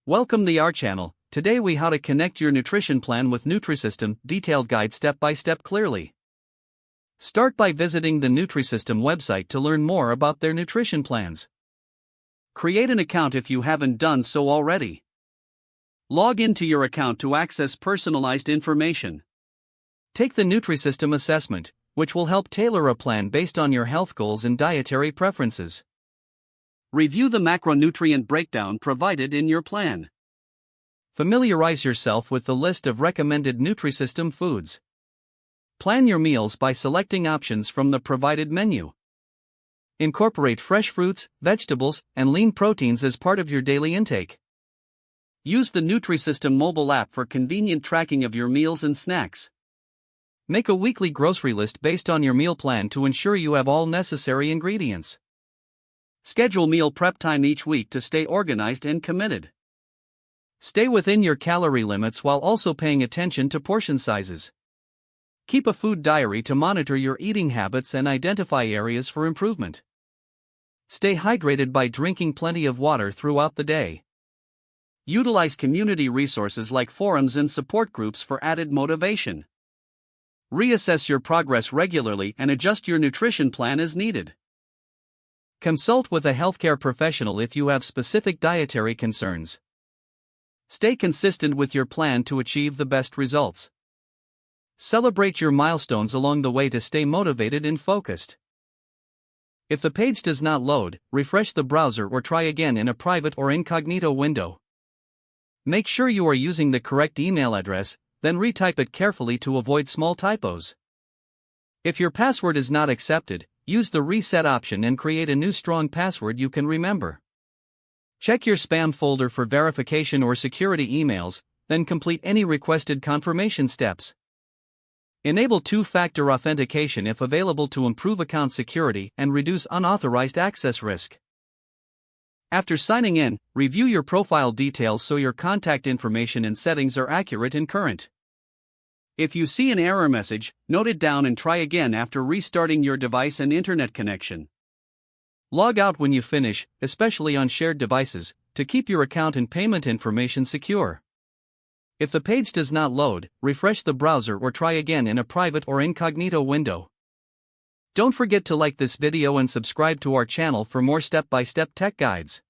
Welcome to our channel. Today we how to connect your nutrition plan with Nutrisystem, detailed guide step by step clearly. Start by visiting the Nutrisystem website to learn more about their nutrition plans. Create an account if you haven't done so already. Log into your account to access personalized information. Take the Nutrisystem assessment, which will help tailor a plan based on your health goals and dietary preferences. Review the macronutrient breakdown provided in your plan. Familiarize yourself with the list of recommended Nutrisystem foods. Plan your meals by selecting options from the provided menu. Incorporate fresh fruits, vegetables, and lean proteins as part of your daily intake. Use the Nutrisystem mobile app for convenient tracking of your meals and snacks. Make a weekly grocery list based on your meal plan to ensure you have all necessary ingredients. Schedule meal prep time each week to stay organized and committed. Stay within your calorie limits while also paying attention to portion sizes. Keep a food diary to monitor your eating habits and identify areas for improvement. Stay hydrated by drinking plenty of water throughout the day. Utilize community resources like forums and support groups for added motivation. Reassess your progress regularly and adjust your nutrition plan as needed. Consult with a healthcare professional if you have specific dietary concerns. Stay consistent with your plan to achieve the best results. Celebrate your milestones along the way to stay motivated and focused. If the page does not load, refresh the browser or try again in a private or incognito window. Make sure you are using the correct email address, then retype it carefully to avoid small typos. If your password is not accepted, use the reset option and create a new strong password you can remember. Check your spam folder for verification or security emails, then complete any requested confirmation steps. Enable two-factor authentication if available to improve account security and reduce unauthorized access risk. After signing in, review your profile details so your contact information and settings are accurate and current. If you see an error message, note it down and try again after restarting your device and internet connection. Log out when you finish, especially on shared devices, to keep your account and payment information secure. If the page does not load, refresh the browser or try again in a private or incognito window. Don't forget to like this video and subscribe to our channel for more step-by-step tech guides.